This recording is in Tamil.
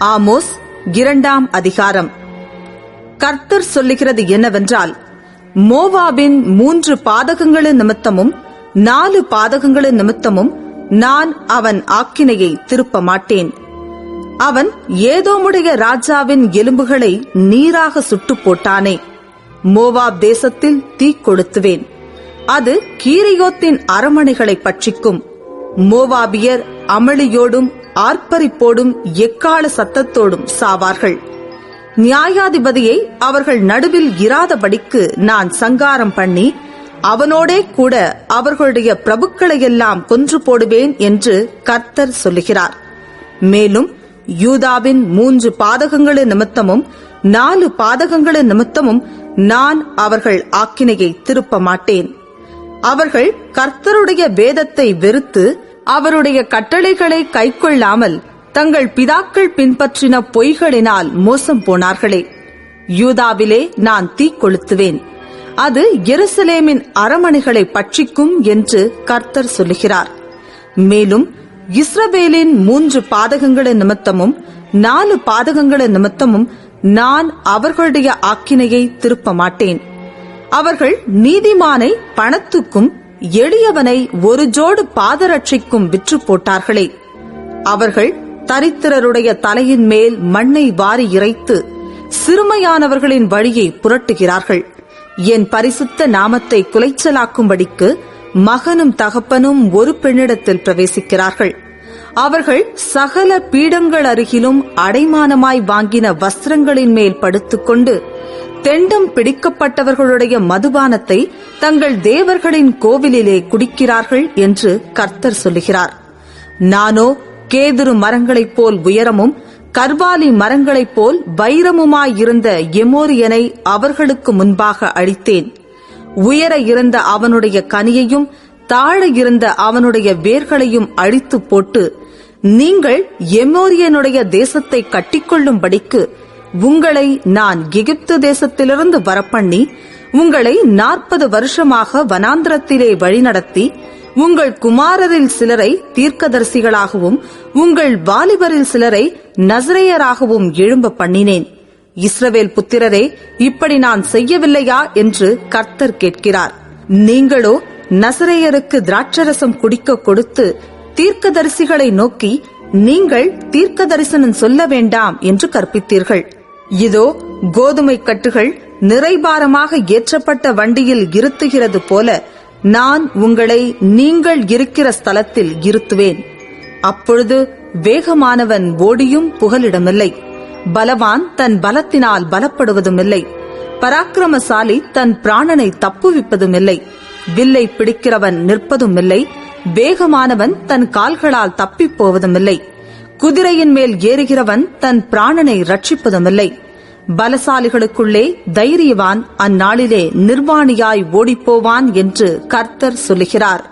ஆமோஸ் 2ஆம் அதிகாரம். கர்த்தர் சொல்லுகிறது என்னவென்றால், மோவாபின் 3 பாதகங்களின் நிமித்தமும் 4 பாதகங்களின் நிமித்தமும் நான் அவன் ஆக்கினையை திருப்ப மாட்டேன். அவன் ஏதோமுடைய ராஜாவின் எலும்புகளை நீராக சுட்டு போட்டானே. மோவாப் தேசத்தில் தீ கொளுத்துவேன், அது கீரியோத்தின் அரமனைகளை பட்சிக்கும். மோவாபியர் அமளியோடும் ஆர்ப்பரிப்போடும் எக்கால சத்தத்தோடும் சாவார்கள். நியாயாதிபதியை அவர்கள் நடுவில் இராதபடிக்கு நான் சங்காரம் பண்ணி அவனோடே கூட அவர்களுடைய பிரபுக்களையெல்லாம் கொன்று போடுவேன் என்று கர்த்தர் சொல்லுகிறார். மேலும் யூதாவின் 3 பாதகங்களின் நிமித்தமும் 4 பாதகங்களின் நிமித்தமும் நான் அவர்கள் ஆக்கினையை திருப்ப மாட்டேன். அவர்கள் கர்த்தருடைய வேதத்தை வெறுத்து அவருடைய கட்டளைகளை கைக்கொள்ளாமல் தங்கள் பிதாக்கள் பின்பற்றின பொய்களினால் மோசம் போனார்களே. யூதாவிலே நான் தீ கொளுத்துவேன், அது எருசலேமின் அரமனைகளை பட்சிக்கும் என்று கர்த்தர் சொல்லுகிறார். மேலும் இஸ்ரவேலின் 3 பாதகங்களின் நிமித்தமும் 4 பாதகங்களின் நிமித்தமும் நான் அவர்களுடைய ஆக்கினையை திருப்ப மாட்டேன். அவர்கள் நீதிமானை பணத்துக்கும் எளியவனை ஒரு ஜோடு பாதரட்சைக்கும் விற்று போட்டார்களே. அவர்கள் தரித்திரருடைய தலையின் மேல் மண்ணை வாரி இறைத்து சிறுமையானவர்களின் வழியை புரட்டுகிறார்கள். என் பரிசுத்த நாமத்தை குலைச்சலாக்கும்படிக்கு மகனும் தகப்பனும் ஒரு பெண்ணிடத்தில் பிரவேசிக்கிறார்கள். அவர்கள் சகல பீடங்கள் அருகிலும் அடைமானமாய் வாங்கின வஸ்திரங்களின் மேல் படுத்துக்கொண்டு தெண்டம் பிடிக்கப்பட்டவர்களுடைய மதுபானத்தை தங்கள் தேவர்களின் கோவிலிலே குடிக்கிறார்கள் என்று கர்த்தர் சொல்லுகிறார். நானோ கேதுரு மரங்களைப் போல் உயரமும் கர்வாலி மரங்களைப் போல் வைரமுமாயிருந்த எமோரியனை அவர்களுக்கு முன்பாக அழித்தேன். உயர இருந்த அவனுடைய கனியையும் தாழ இருந்த அவனுடைய வேர்களையும் அழித்து போட்டு, நீங்கள் எமோரியனுடைய தேசத்தை கட்டிக்கொள்ளும்படிக்கு உங்களை நான் எகிப்து தேசத்திலிருந்து வரப்பண்ணி உங்களை 40 வருஷமாக வனாந்திரத்திலே வழிநடத்தி உங்கள் குமாரரில் சிலரை தீர்க்கதரிசிகளாகவும் உங்கள் வாலிபரில் சிலரை நசரேயராகவும் எழும்ப பண்ணினேன். இஸ்ரவேல் புத்திரரே, இப்படி நான் செய்யவில்லையா என்று கர்த்தர் கேட்கிறார். நீங்களோ நசரேயருக்கு திராட்சரசம் குடிக்க கொடுத்து தீர்க்கதரிசிகளை நோக்கி நீங்கள் தீர்க்க தரிசனம் சொல்ல வேண்டாம் என்று கற்பித்தீர்கள். இதோ கோதுமை கட்டுகள் நிறைபாரமாக ஏற்றப்பட்ட வண்டியில் இருத்துகிறது போல நான் உங்களை நீங்கள் இருக்கிற ஸ்தலத்தில் இருத்துவேன். அப்பொழுது வேகமானவன் ஓடியும் புகலிடமில்லை, பலவான் தன் பலத்தினால் பலப்படுவதுமில்லை, பராக்கிரமசாலி தன் பிராணனை தப்புவிப்பதுமில்லை, வில்லை பிடிக்கிறவன் நிற்பதுமில்லை, வேகமானவன் தன் கால்களால் தப்பிப் போவதுமில்லை, குதிரையின் மேல் ஏறுகிறவன் தன் பிராணனை ரட்சிப்பதுமில்லை. பலசாலிகளுக்குள்ளே தைரியவான் அந்நாளிலே நிர்வாணியாய் ஓடிப்போவான் என்று கர்த்தர் சொல்லுகிறார்.